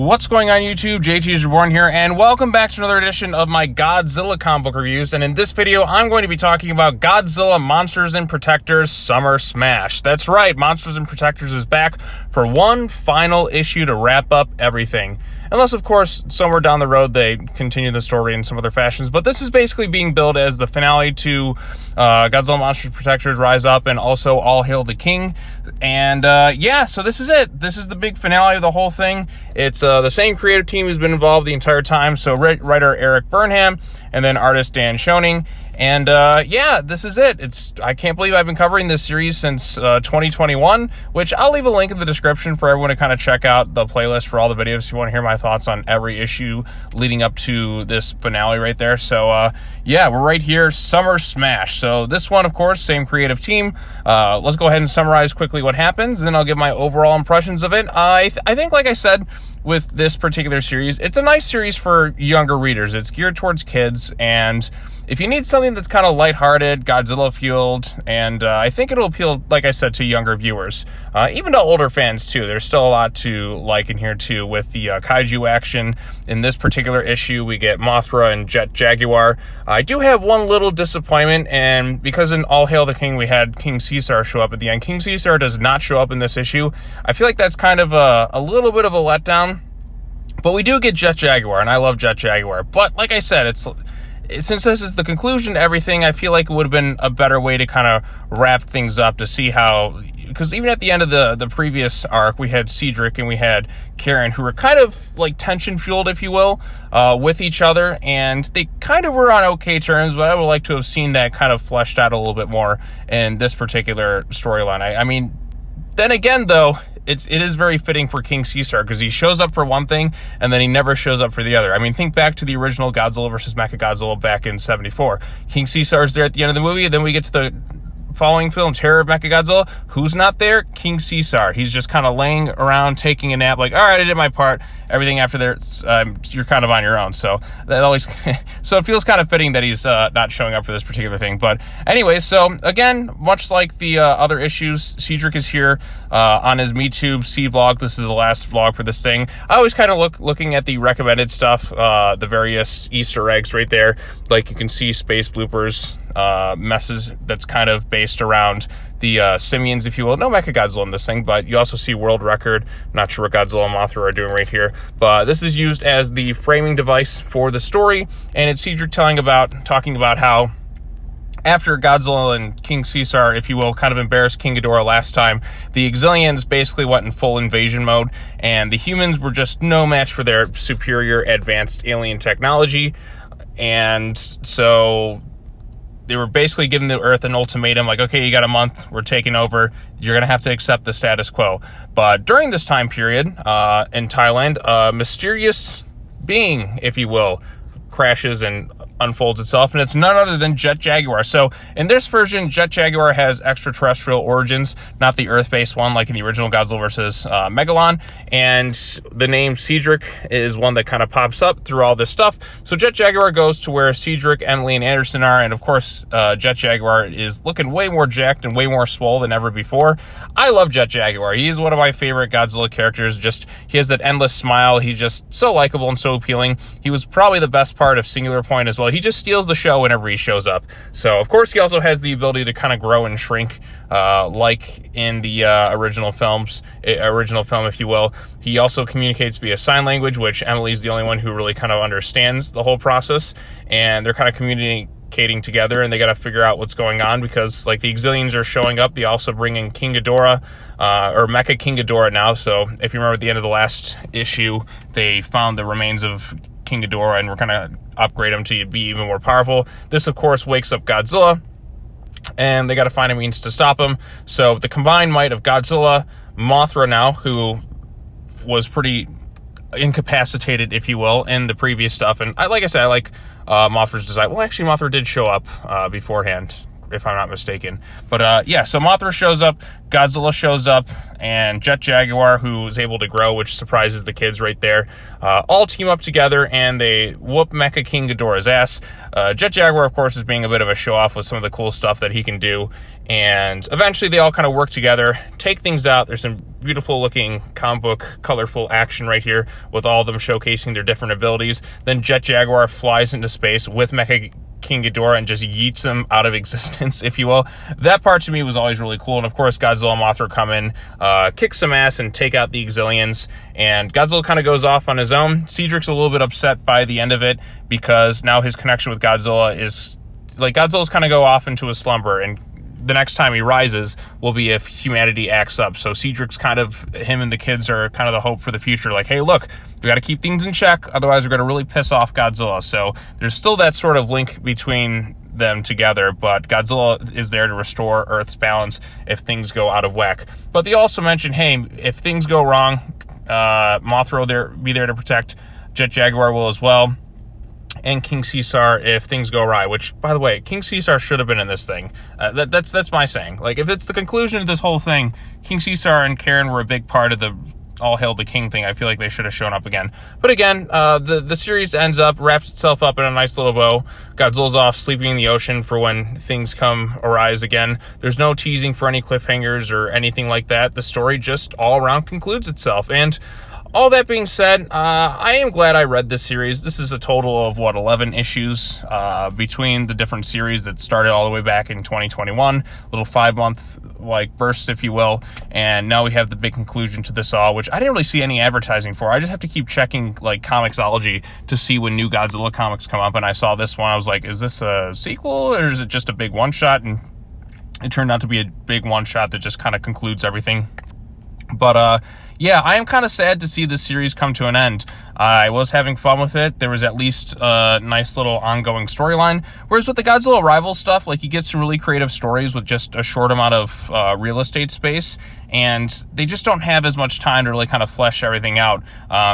What's going on YouTube? JT's Reborn here, and welcome back to another edition of my Godzilla comic book reviews. And in this video, I'm going to be talking about Godzilla Monsters Protectors Summer Smash. That's right, Monsters Protectors is back for one final issue to wrap up everything. Unless, of course, somewhere down the road they continue the story in some other fashions. But this is basically being billed as the finale to Godzilla Monsters Protectors Rise Up and also All Hail the King. And yeah, so this is it. This is the big finale of the whole thing. It's the same creative team who's been involved the entire time. So writer Erik Burnham and then artist Schoening. And yeah, this is it. I can't believe I've been covering this series since 2021, which I'll leave a link in the description for everyone to kind of check out the playlist for all the videos if you want to hear my thoughts on every issue leading up to this finale right there. So yeah, we're right here, Summer Smash. So this one, of course, same creative team. Let's go ahead and summarize quickly what happens, and then I'll give my overall impressions of it. I think, like I said, with this particular series, it's a nice series for younger readers. It's geared towards kids, and if you need something that's kind of lighthearted, Godzilla-fueled, and I think it'll appeal, like I said, to younger viewers. Even to older fans, too. There's still a lot to like in here, too, with the kaiju action. In this particular issue, we get Mothra and Jet Jaguar. I do have one little disappointment, and because in All Hail the King, we had King Caesar show up at the end. King Caesar does not show up in this issue. I feel like that's kind of a little bit of a letdown. But we do get Jet Jaguar, and I love Jet Jaguar. But like I said, since this is the conclusion to everything, I feel like it would have been a better way to kind of wrap things up to see how, because even at the end of the previous arc, we had Cedric and we had Karen, who were kind of like tension fueled, if you will, with each other, and they kind of were on okay terms, but I would like to have seen that kind of fleshed out a little bit more in this particular storyline. I mean, then again, though, it is very fitting for King Caesar because he shows up for one thing and then he never shows up for the other. I mean, think back to the original Godzilla versus Mecha-Godzilla back in '74. King Caesar is there at the end of the movie, and then we get to the following film, Terror of Mecha-Godzilla. Who's not there? King Caesar. He's just kind of laying around taking a nap, like, all right, I did my part. Everything after there, you're kind of on your own. So that always, so it feels kind of fitting that he's not showing up for this particular thing. But anyway, so again, much like the other issues, Cedric is here on his MeTube C vlog. This is the last vlog for this thing. I always kind of looking at the recommended stuff, the various Easter eggs right there. Like you can see space bloopers, messes that's kind of based around the simians, if you will. No Mecha-Godzilla in this thing, but you also see world record. Not sure what Godzilla and Mothra are doing right here, but this is used as the framing device for the story, and it's Cedric talking about how after Godzilla and King Caesar, if you will, kind of embarrassed King Ghidorah last time, the Xiliens basically went in full invasion mode, and the humans were just no match for their superior advanced alien technology. And so they were basically giving the Earth an ultimatum, like, okay, you got a month, we're taking over, you're going to have to accept the status quo. But during this time period in Thailand, a mysterious being, if you will, crashes and unfolds itself, and it's none other than Jet Jaguar. So in this version, Jet Jaguar has extraterrestrial origins, not the Earth-based one like in the original Godzilla vs. Megalon, and the name Cedric is one that kind of pops up through all this stuff. So Jet Jaguar goes to where Cedric, Emily, and Anderson are, and of course Jet Jaguar is looking way more jacked and way more swole than ever before. I love Jet Jaguar. He is one of my favorite Godzilla characters. Just, he has that endless smile. He's just so likable and so appealing. He was probably the best part of Singular Point as well. He just steals the show whenever he shows up. So, of course, he also has the ability to kind of grow and shrink, like in the original film, if you will. He also communicates via sign language, which Emily's the only one who really kind of understands the whole process, and they're kind of communicating together, and they got to figure out what's going on because, like, the Xiliens are showing up. They also bring in King Ghidorah, or Mecha-King Ghidorah now. So, if you remember at the end of the last issue, they found the remains of King Ghidorah and we're going to upgrade him to be even more powerful. This, of course, wakes up Godzilla, and they got to find a means to stop him. So the combined might of Godzilla, Mothra now, who was pretty incapacitated, if you will, in the previous stuff. And like I said, I like Mothra's design. Well, actually, Mothra did show up beforehand if I'm not mistaken. But yeah, so Mothra shows up, Godzilla shows up, and Jet Jaguar, who is able to grow, which surprises the kids right there, all team up together, and they whoop Mecha-King Ghidorah's ass. Jet Jaguar, of course, is being a bit of a show-off with some of the cool stuff that he can do, and eventually they all kind of work together, take things out. There's some beautiful-looking comic book, colorful action right here, with all of them showcasing their different abilities. Then Jet Jaguar flies into space with Mecha-King Ghidorah and just yeets him out of existence, if you will. That part to me was always really cool. And of course, Godzilla and Mothra come in, kick some ass, and take out the Xiliens. And Godzilla kind of goes off on his own. Cedric's a little bit upset by the end of it, because now his connection with Godzilla is like, Godzilla's kind of go off into a slumber, and the next time he rises will be if humanity acts up. So Cedric's kind of, him and the kids are kind of the hope for the future. Like, hey, look, we got to keep things in check, otherwise we're going to really piss off Godzilla. So there's still that sort of link between them together, but Godzilla is there to restore Earth's balance if things go out of whack. But they also mention, hey, if things go wrong, Mothra will be there to protect. Jet Jaguar will as well. And King Caesar if things go awry, which, by the way, King Caesar should have been in this thing. That's my saying. Like, if it's the conclusion of this whole thing, King Caesar and Karen were a big part of the All Hail the King thing. I feel like they should have shown up again. But again, the series wraps itself up in a nice little bow. Godzilla's off sleeping in the ocean for when things come arise again. There's no teasing for any cliffhangers or anything like that. The story just all around concludes itself. And all that being said, I am glad I read this series. This is a total of, 11 issues between the different series that started all the way back in 2021. Little 5-month, burst, if you will. And now we have the big conclusion to this all, which I didn't really see any advertising for. I just have to keep checking, Comixology to see when new Godzilla comics come up. And I saw this one. I was like, is this a sequel, or is it just a big one-shot? And it turned out to be a big one-shot that just kind of concludes everything. But, yeah, I am kind of sad to see this series come to an end. I was having fun with it. There was at least a nice little ongoing storyline. Whereas with the Godzilla Rival stuff, you get some really creative stories with just a short amount of real estate space. And they just don't have as much time to really kind of flesh everything out.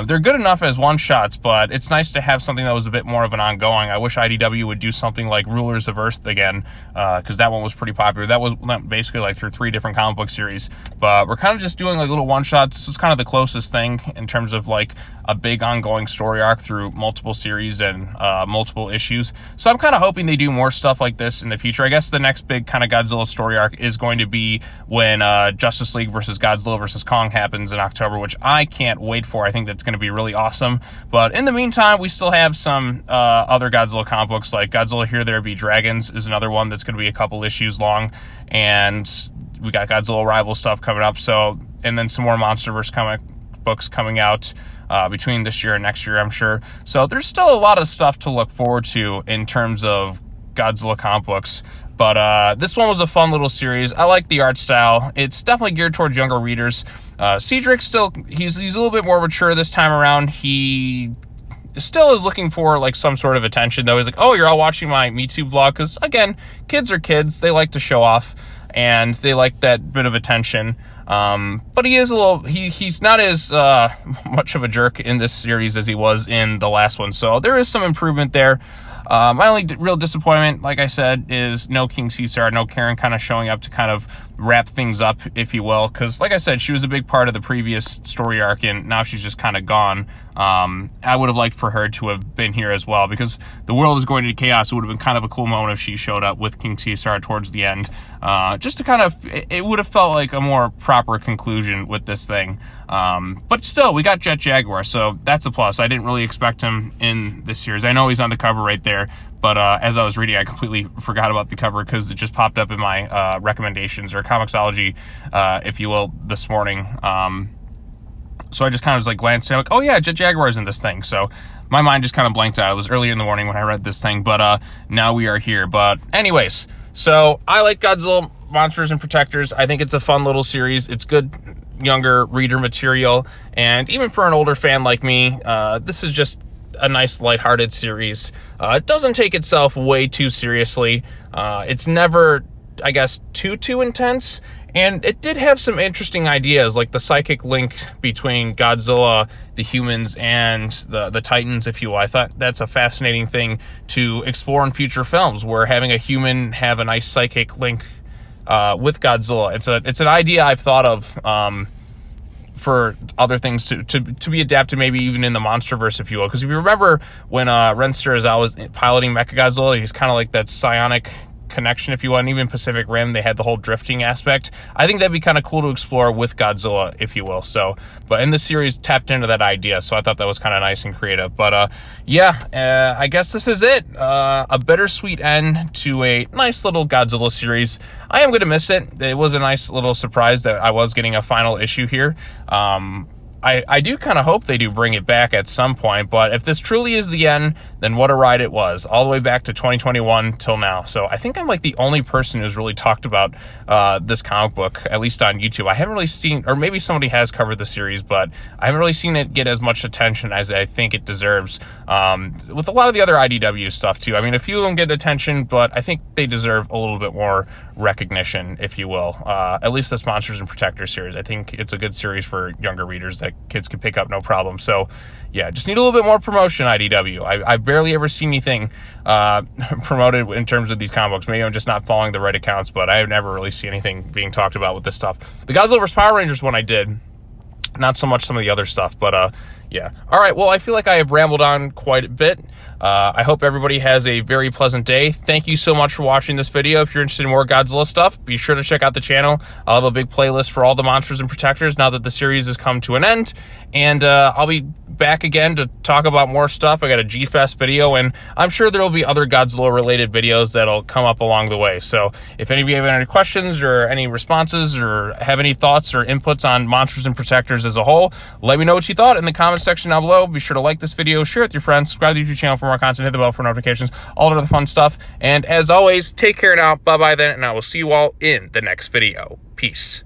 They're good enough as one-shots, but it's nice to have something that was a bit more of an ongoing. I wish IDW would do something like Rulers of Earth again, because that one was pretty popular. That was basically through 3 different comic book series. But we're kind of just doing little one-shots. This is kind of the closest thing in terms of a big ongoing story arc through multiple series and multiple issues. So I'm kind of hoping they do more stuff like this in the future. I guess the next big kind of Godzilla story arc is going to be when Justice League versus Godzilla versus Kong happens in October, which I can't wait for. I think that's going to be really awesome. But in the meantime, we still have some other Godzilla comic books, like Godzilla Here There Be Dragons is another one that's going to be a couple issues long. And we got Godzilla Rival stuff coming up. So, and then some more MonsterVerse comic books coming out between this year and next year, I'm sure. So there's still a lot of stuff to look forward to in terms of Godzilla comic books. But this one was a fun little series. I like the art style. It's definitely geared towards younger readers. Cedric still, he's a little bit more mature this time around. He still is looking for some sort of attention, though. He's like, oh, you're all watching my Me Too vlog, because again, kids are kids. They like to show off, and they like that bit of attention. But he is a little, he's not as much of a jerk in this series as he was in the last one. So there is some improvement there. My only real disappointment, like I said, is no King Caesar, no Karen kind of showing up to kind of wrap things up, if you will. Because, like I said, she was a big part of the previous story arc, and now she's just kind of gone. I would have liked for her to have been here as well, because the world is going into chaos. It would have been kind of a cool moment if she showed up with King Caesar towards the end. Just to kind of, it would have felt like a more proper conclusion with this thing. But still, we got Jet Jaguar, so that's a plus. I didn't really expect him in this series. I know he's on the cover right there, but as I was reading, I completely forgot about the cover because it just popped up in my recommendations, or Comixology, if you will, this morning. So I just kind of was glancing, I'm like, oh yeah, Jet Jaguar's in this thing. So my mind just kind of blanked out. It was earlier in the morning when I read this thing, but now we are here. But anyways, so I like Godzilla Monsters and Protectors. I think it's a fun little series. It's good younger reader material, and even for an older fan like me, this is just a nice lighthearted series. It doesn't take itself way too seriously. It's never, I guess, too intense, And it did have some interesting ideas, like the psychic link between Godzilla, the humans, and the Titans, if you will. I thought that's a fascinating thing to explore in future films, where having a human have a nice psychic link with Godzilla. It's an idea I've thought of for other things to be adapted, maybe even in the MonsterVerse, if you will. Because if you remember when Ren Sterizawa was piloting Mecha-Godzilla, he's kind of like that psionic connection, if you want. Even Pacific Rim, they had the whole drifting aspect. I think that'd be kind of cool to explore with Godzilla, if you will. So, but in the series, tapped into that idea, so I thought that was kind of nice and creative. But yeah, I guess this is it. A bittersweet end to a nice little Godzilla series. I am going to miss it. It was a nice little surprise that I was getting a final issue here. I do kind of hope they do bring it back at some point, but if this truly is the end, then what a ride it was, all the way back to 2021 till now. So I think I'm like the only person who's really talked about this comic book, at least on YouTube. I haven't really seen, or maybe somebody has covered the series, but I haven't really seen it get as much attention as I think it deserves, with a lot of the other IDW stuff too. I mean, a few of them get attention, but I think they deserve a little bit more recognition, if you will. At least this Monsters and Protectors series. I think it's a good series for younger readers that kids can pick up no problem. So yeah, just need a little bit more promotion, IDW. I've barely ever seen anything promoted in terms of these comic books. Maybe I'm just not following the right accounts, but I have never really seen anything being talked about with this stuff. The Godzilla vs. Power Rangers one I did, not so much some of the other stuff, but yeah. All right, well, I feel like I have rambled on quite a bit. I hope everybody has a very pleasant day. Thank you so much for watching this video. If you're interested in more Godzilla stuff, be sure to check out the channel. I'll have a big playlist for all the Monsters and Protectors now that the series has come to an end. And I'll be back again to talk about more stuff. I got a G-Fest video, and I'm sure there will be other Godzilla-related videos that'll come up along the way. So if any of you have any questions or any responses or have any thoughts or inputs on Monsters and Protectors as a whole, let me know what you thought in the comments section down below. Be sure to like this video, share it with your friends, subscribe to the YouTube channel for more content, hit the bell for notifications, all of the fun stuff. And as always, take care now. Bye-bye then, and I will see you all in the next video. Peace.